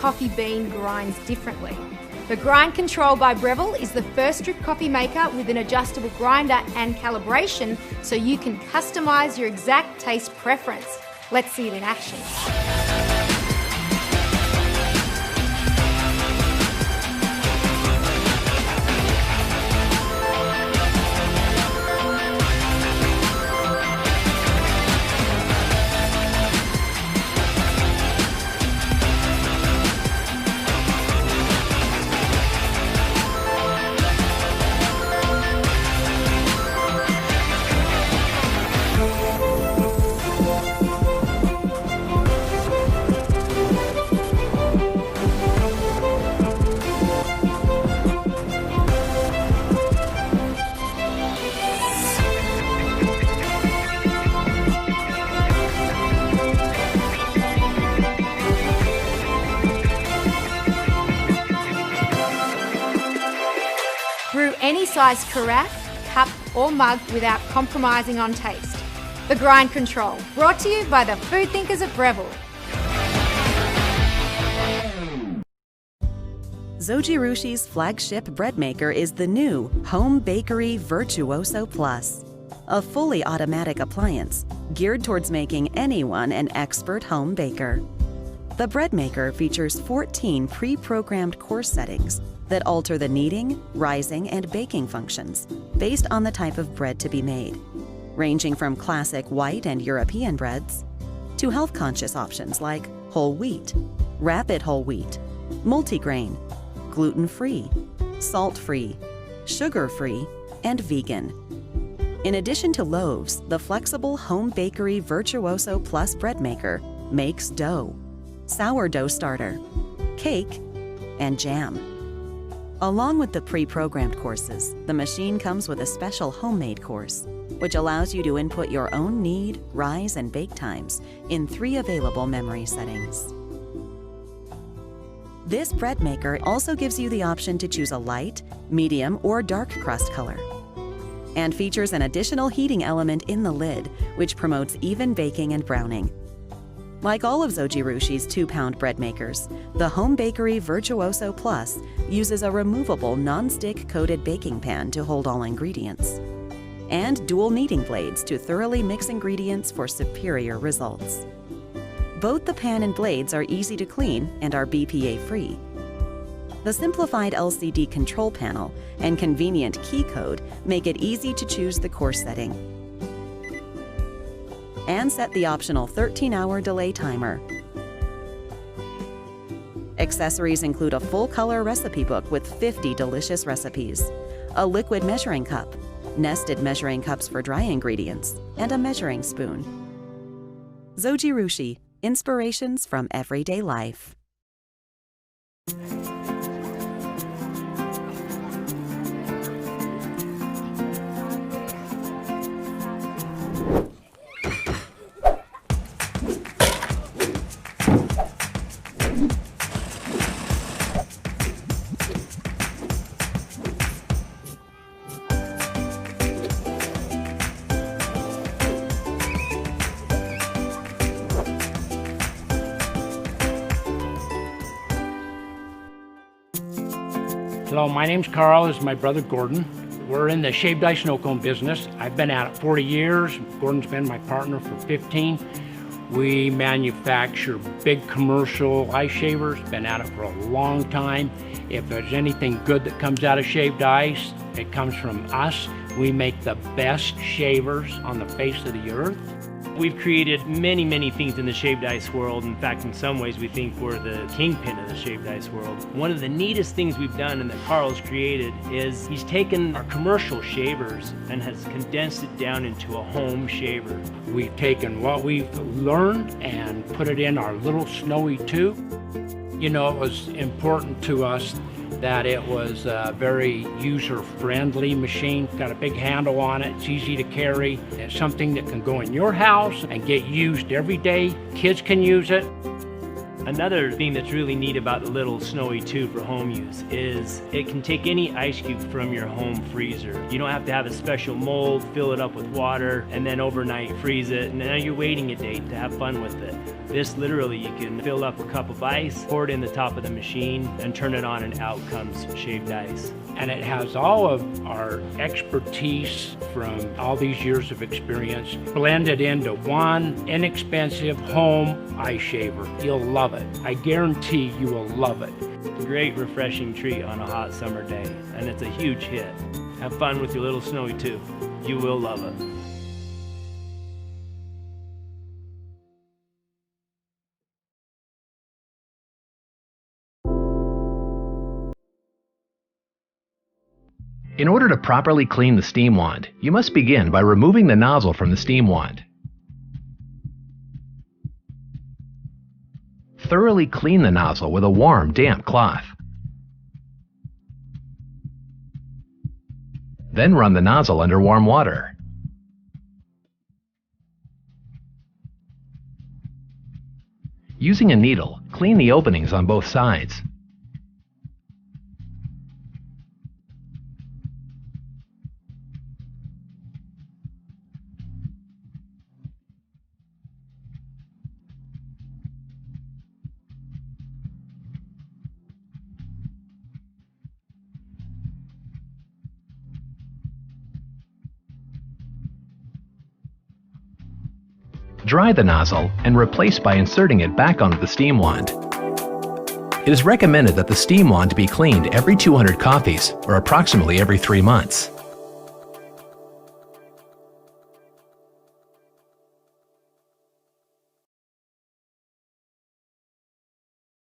coffee bean grinds differently. The Grind Control by Breville is the first drip coffee maker with an adjustable grinder and calibration so you can customize your exact taste preference. Let's see it in action. Brew any size carafe, cup or mug without compromising on taste. The Grind Control, brought to you by the food thinkers at Breville. Zojirushi's flagship Breadmaker is the new Home Bakery Virtuoso Plus, a fully automatic appliance geared towards making anyone an expert home baker. The Breadmaker features 14 pre-programmed course settings that alter the kneading, rising, and baking functions based on the type of bread to be made, ranging from classic white and European breads to health-conscious options like whole wheat, rapid whole wheat, multigrain, gluten-free, salt-free, sugar-free, and vegan. In addition to loaves, the flexible Home Bakery Virtuoso Plus Breadmaker makes dough, sourdough starter, cake, and jam. Along with the pre-programmed courses, the machine comes with a special homemade course, which allows you to input your own knead, rise, and bake times in 3 available memory settings. This Breadmaker also gives you the option to choose a light, medium, or dark crust color, and features an additional heating element in the lid, which promotes even baking and browning. Like all of Zojirushi's 2-pound bread makers, the Home Bakery Virtuoso Plus uses a removable non-stick coated baking pan to hold all ingredients, and dual kneading blades to thoroughly mix ingredients for superior results. Both the pan and blades are easy to clean and are BPA-free. The simplified LCD control panel and convenient key code make it easy to choose the course setting and set the optional 13-hour delay timer. Accessories include a full-color recipe book with 50 delicious recipes, a liquid measuring cup, nested measuring cups for dry ingredients, and a measuring spoon. Zojirushi, inspirations from everyday life. Hello, my name's Carl. This is my brother Gordon. We're in the shaved ice snow cone business. I've been at it 40 years. Gordon's been my partner for 15. We manufacture big commercial ice shavers. Been at it for a long time. If there's anything good that comes out of shaved ice, it comes from us. We make the best shavers on the face of the earth. We've created many, many things in the shaved ice world. In fact, in some ways, we think we're the kingpin of the shaved ice world. One of the neatest things we've done and that Carl's created is he's taken our commercial shavers and has condensed it down into a home shaver. We've taken what we've learned and put it in our little Snowie tube. You know, it was important to us that it was a very user-friendly machine. Got a big handle on it, it's easy to carry. It's something that can go in your house and get used every day. Kids can use it. Another thing that's really neat about the little Snowie 2 for home use is it can take any ice cube from your home freezer. You don't have to have a special mold, fill it up with water, and then overnight freeze it, and now you're waiting a day to have fun with it. This literally, you can fill up a cup of ice, pour it in the top of the machine, and turn it on, and out comes shaved ice. And it has all of our expertise from all these years of experience blended into one inexpensive home ice shaver. You'll love it. I guarantee you will love it. Great refreshing treat on a hot summer day, and it's a huge hit. Have fun with your little Snowie 2. You will love it. In order to properly clean the steam wand, you must begin by removing the nozzle from the steam wand. Thoroughly clean the nozzle with a warm, damp cloth. Then run the nozzle under warm water. Using a needle, clean the openings on both sides. Dry the nozzle and replace by inserting it back onto the steam wand. It is recommended that the steam wand be cleaned every 200 coffees, or approximately every 3 months.